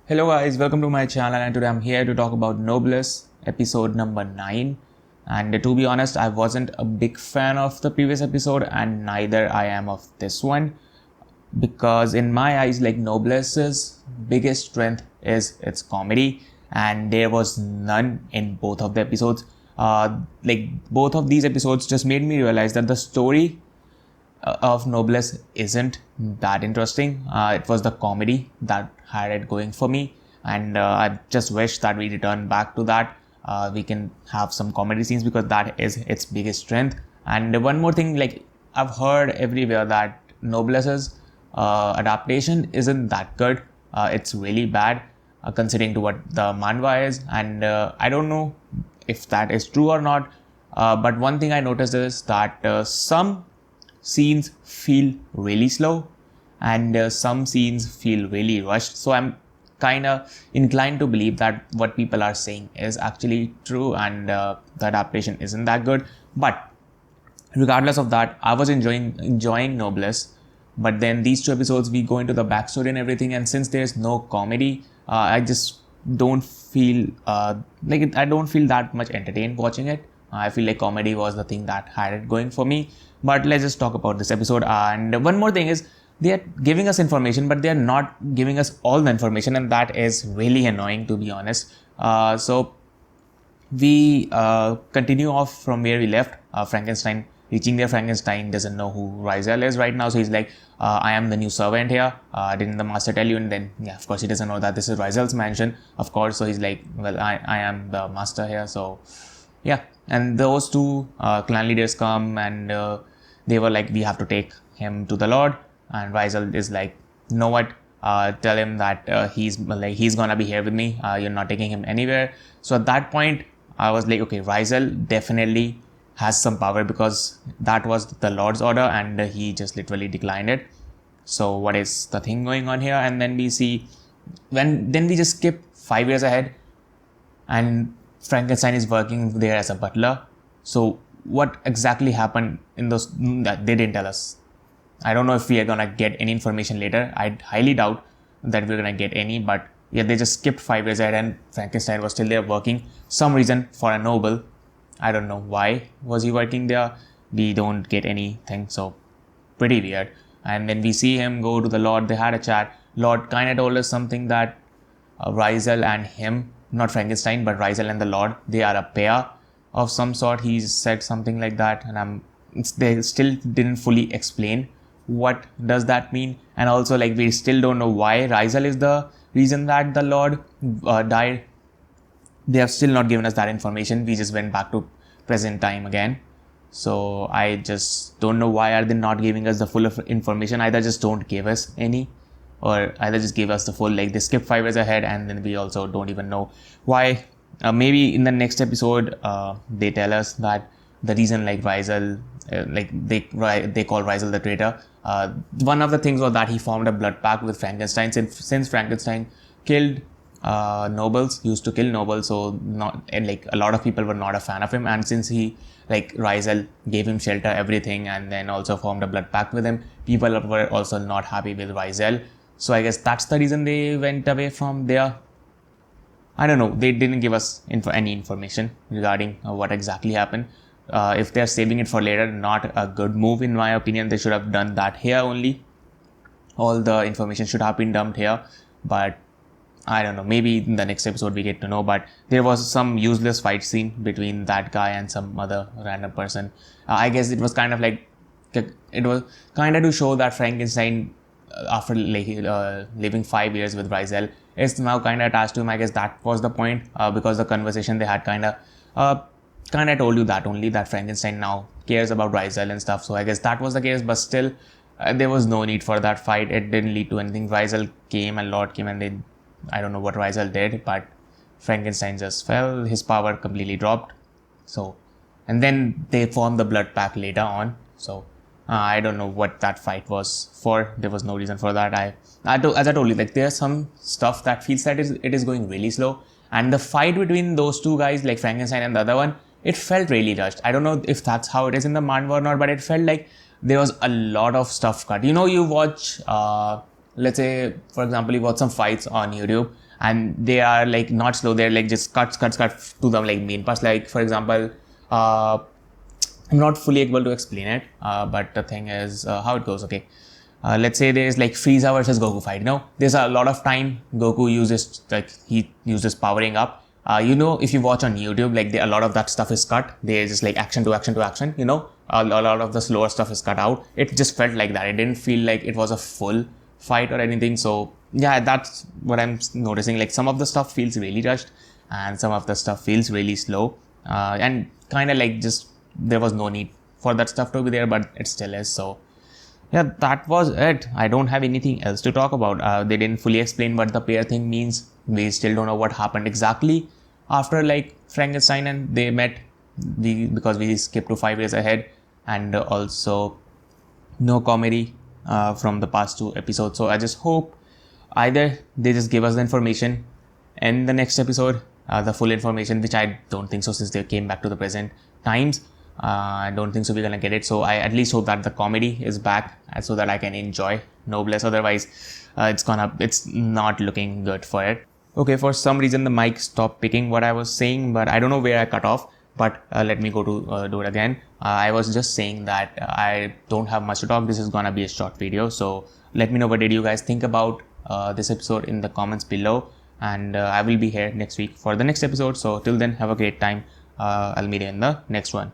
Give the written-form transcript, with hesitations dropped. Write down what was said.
Hello guys, welcome to my channel, and today I'm here to talk about Noblesse episode number 9. And to be honest, I wasn't a big fan of the previous episode and neither I am of this one, because in my eyes, like, Noblesse's biggest strength is its comedy, and there was none in both of the episodes. Both of these episodes just made me realize that the story of Noblesse isn't that interesting. It was the comedy that had it going for me, and I just wish that we return back to that. We can have some comedy scenes because that is its biggest strength. And one more thing, like, I've heard everywhere that Noblesse's adaptation isn't that good. It's really bad considering to what the manhwa is, and I don't know if that is true or not. But one thing I noticed is that some scenes feel really slow and some scenes feel really rushed. So I'm kind of inclined to believe that what people are saying is actually true, and the adaptation isn't that good. But regardless of that, I was enjoying Noblesse. But then these two episodes, we go into the backstory and everything, and since there's no comedy, I just don't feel I don't feel that much entertained watching it. I feel like comedy was the thing that had it going for me. But let's just talk about this episode. And one more thing is, they are giving us information, but they are not giving us all the information, and that is really annoying, to be honest. So we continue off from where we left. Frankenstein reaching there. Frankenstein doesn't know who Rizel is right now, so he's like, I am the new servant here. Didn't the master tell you? And then, yeah, of course, he doesn't know that this is Rizel's mansion, of course. So he's like, well, I am the master here. So yeah, and those two clan leaders come, and they were like, we have to take him to the Lord. And Rizel is like, you know what? Tell him that he's gonna be here with me. You're not taking him anywhere. So at that point, I was like, okay, Rizel definitely has some power, because that was the Lord's order and he just literally declined it. So what is the thing going on here? And then we see, then we just skip 5 years ahead, and Frankenstein is working there as a butler. So what exactly happened in those, that they didn't tell us. I don't know if we are gonna get any information later. I highly doubt that we're gonna get any, but yeah, they just skipped 5 years ahead and Frankenstein was still there working some reason for a noble. I don't know why was he working there. We don't get anything, so pretty weird. And then we see him go to the Lord. They had a chat. Lord kind of told us something that Rizel and him, not Frankenstein, but Rizel and the Lord, they are a pair of some sort. He said something like that, and they still didn't fully explain what does that mean. And also, like, we still don't know why Rizel is the reason that the Lord died. They have still not given us that information. We just went back to present time again. So I just don't know why are they not giving us the full information. Either just don't give us any, or either just give us the full, like, they skip 5 years ahead, and then we also don't even know why. Maybe in the next episode they tell us that the reason, like, Rizel, they call Rizel the traitor. One of the things was that he formed a blood pact with Frankenstein, since Frankenstein killed nobles, used to kill nobles, so a lot of people were not a fan of him. And since he, like, Rizel gave him shelter, everything, and then also formed a blood pact with him, people were also not happy with Rizel. So I guess that's the reason they went away from there. I don't know. They didn't give us any information regarding what exactly happened. If they're saving it for later, not a good move in my opinion. They should have done that here only. All the information should have been dumped here, but I don't know, maybe in the next episode we get to know. But there was some useless fight scene between that guy and some other random person. I guess it was kind of like, it was kind of to show that Frankenstein, after living 5 years with Rizel, is now kind of attached to him. I guess that was the point, because the conversation they had kind of told you that only, that Frankenstein now cares about Rizel and stuff. So I guess that was the case, but still, there was no need for that fight. It didn't lead to anything. Rizel came and Lord came, and I don't know what Rizel did, but Frankenstein just fell. His power completely dropped. So, and then they formed the blood pact later on. So I don't know what that fight was for. There was no reason for that. As I told you, like, there's some stuff that feels that it is going really slow. And the fight between those two guys, like Frankenstein and the other one, it felt really rushed. I don't know if that's how it is in the manhwa or not, but it felt like there was a lot of stuff cut. You know, you watch let's say, for example, you watch some fights on YouTube and they are like not slow, they're like just cuts to the like main parts. Like for example, I'm not fully able to explain it, but the thing is how it goes. Okay, let's say there's like Frieza versus Goku fight. There's a lot of time Goku uses, like he uses powering up. If you watch on YouTube, like a lot of that stuff is cut. There's just like action to action to action. A lot of the slower stuff is cut out. It just felt like that. It didn't feel like it was a full fight or anything. So yeah, that's what I'm noticing. Like some of the stuff feels really rushed, and some of the stuff feels really slow, and kind of like just there was no need for that stuff to be there, but it still is. So yeah, that was it. I don't have anything else to talk about. They didn't fully explain what the pair thing means. We still don't know what happened exactly after like Frankenstein and they met, because we skipped to 5 years ahead, and also no comedy from the past 2 episodes. So I just hope either they just give us the information in the next episode, the full information, which I don't think so since they came back to the present times. I don't think so we're gonna get it. So I at least hope that the comedy is back so that I can enjoy Noblesse. Otherwise, it's not looking good for it. Okay, for some reason the mic stopped picking what I was saying, but I don't know where I cut off. But let me go to do it again. I was just saying that I don't have much to talk. This is gonna be a short video. So let me know what did you guys think about this episode in the comments below. And I will be here next week for the next episode. So till then, have a great time. I'll meet you in the next one.